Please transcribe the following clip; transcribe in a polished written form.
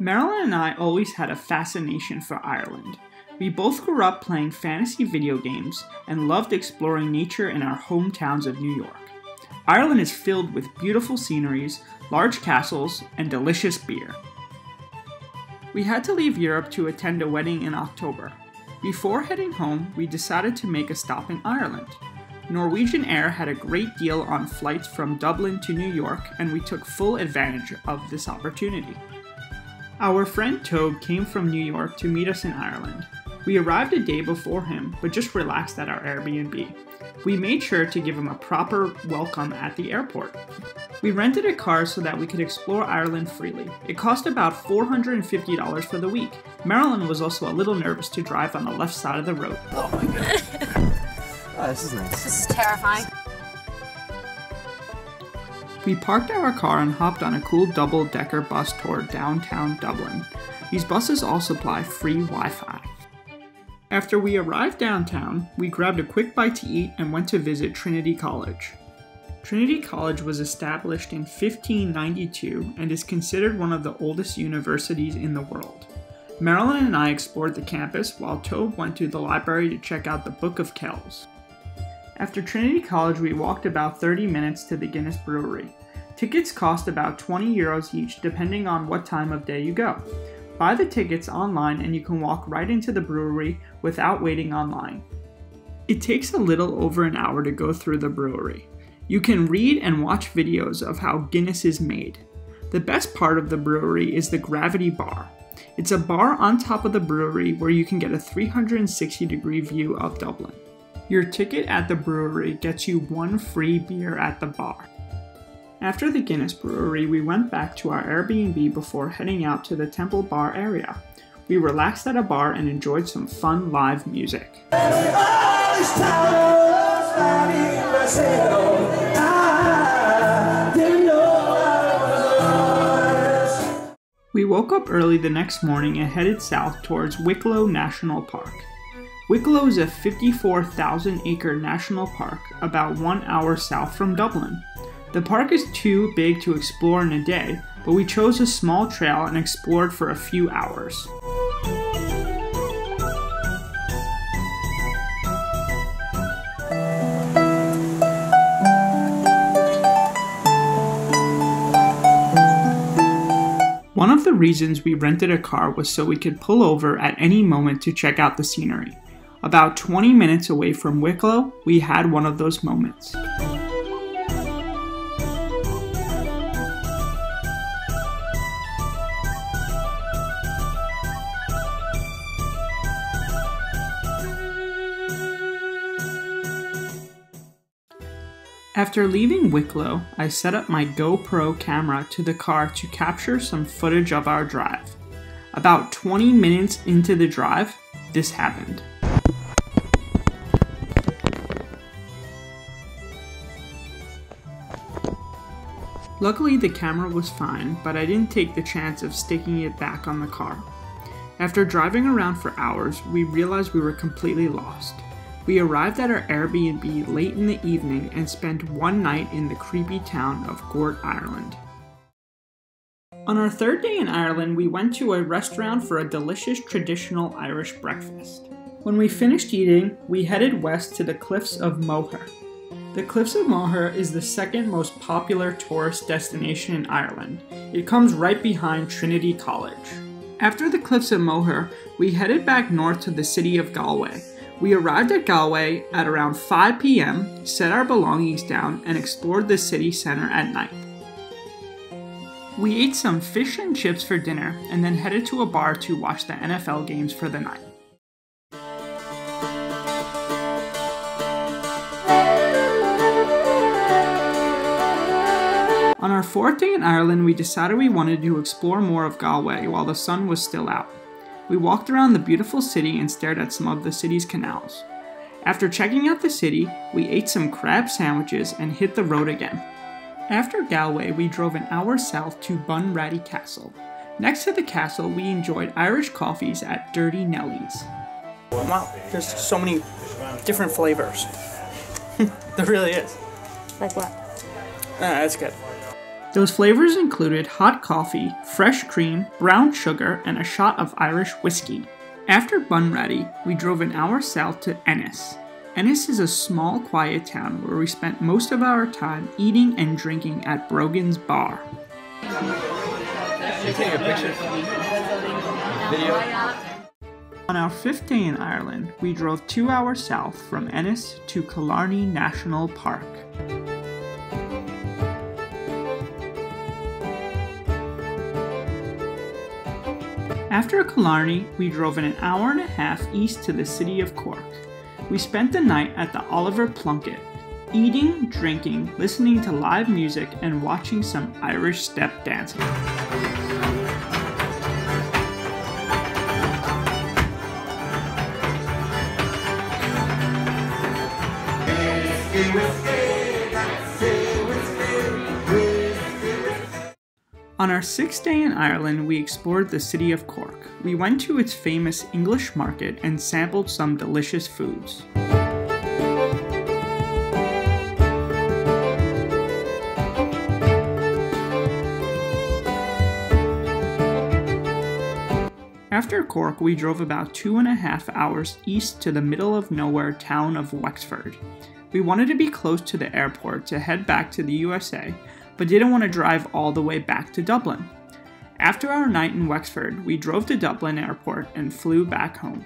Marilyn and I always had a fascination for Ireland. We both grew up playing fantasy video games and loved exploring nature in our hometowns of New York. Ireland is filled with beautiful sceneries, large castles, and delicious beer. We had to leave Europe to attend a wedding in October. Before heading home, we decided to make a stop in Ireland. Norwegian Air had a great deal on flights from Dublin to New York, and we took full advantage of this opportunity. Our friend Tobe came from New York to meet us in Ireland. We arrived a day before him, but just relaxed at our Airbnb. We made sure to give him a proper welcome at the airport. We rented a car so that we could explore Ireland freely. It cost about $450 for the week. Marilyn was also a little nervous to drive on the left side of the road. Oh my god. Oh, this is nice. This is terrifying. We parked our car and hopped on a cool double-decker bus toward downtown Dublin. These buses all supply free Wi-Fi. After we arrived downtown, we grabbed a quick bite to eat and went to visit Trinity College. Trinity College was established in 1592 and is considered one of the oldest universities in the world. Marilyn and I explored the campus while Tobe went to the library to check out the Book of Kells. After Trinity College, we walked about 30 minutes to the Guinness Brewery. Tickets cost about €20 each depending on what time of day you go. Buy the tickets online and you can walk right into the brewery without waiting online. It takes a little over an hour to go through the brewery. You can read and watch videos of how Guinness is made. The best part of the brewery is the Gravity Bar. It's a bar on top of the brewery where you can get a 360-degree view of Dublin. Your ticket at the brewery gets you one free beer at the bar. After the Guinness Brewery, we went back to our Airbnb before heading out to the Temple Bar area. We relaxed at a bar and enjoyed some fun live music. We woke up early the next morning and headed south towards Wicklow National Park. Wicklow is a 54,000-acre national park about 1 hour south from Dublin. The park is too big to explore in a day, but we chose a small trail and explored for a few hours. One of the reasons we rented a car was so we could pull over at any moment to check out the scenery. About 20 minutes away from Wicklow, we had one of those moments. After leaving Wicklow, I set up my GoPro camera to the car to capture some footage of our drive. About 20 minutes into the drive, this happened. Luckily, the camera was fine, but I didn't take the chance of sticking it back on the car. After driving around for hours, we realized we were completely lost. We arrived at our Airbnb late in the evening and spent one night in the creepy town of Gort, Ireland. On our third day in Ireland, we went to a restaurant for a delicious traditional Irish breakfast. When we finished eating, we headed west to the Cliffs of Moher. The Cliffs of Moher is the second most popular tourist destination in Ireland. It comes right behind Trinity College. After the Cliffs of Moher, we headed back north to the city of Galway. We arrived at Galway at around 5 p.m., set our belongings down, and explored the city center at night. We ate some fish and chips for dinner, and then headed to a bar to watch the NFL games for the night. On our fourth day in Ireland, we decided we wanted to explore more of Galway while the sun was still out. We walked around the beautiful city and stared at some of the city's canals. After checking out the city, we ate some crab sandwiches and hit the road again. After Galway, we drove an hour south to Bunratty Castle. Next to the castle, we enjoyed Irish coffees at Dirty Nelly's. Wow, there's so many different flavors. There really is. Like what? That's good. Those flavors included hot coffee, fresh cream, brown sugar, and a shot of Irish whiskey. After Bunratty, we drove an hour south to Ennis. Ennis is a small, quiet town where we spent most of our time eating and drinking at Brogan's Bar. Can you take a picture? Video? On our 5th day in Ireland, we drove 2 hours south from Ennis to Wicklow National Park. After Killarney, we drove an hour and a half east to the city of Cork. We spent the night at the Oliver Plunkett, eating, drinking, listening to live music, and watching some Irish step dancing. On our 6th day in Ireland, we explored the city of Cork. We went to its famous English market and sampled some delicious foods. After Cork, we drove about 2.5 hours east to the middle of nowhere town of Wexford. We wanted to be close to the airport to head back to the USA, but didn't want to drive all the way back to Dublin. After our night in Wexford, we drove to Dublin airport and flew back home.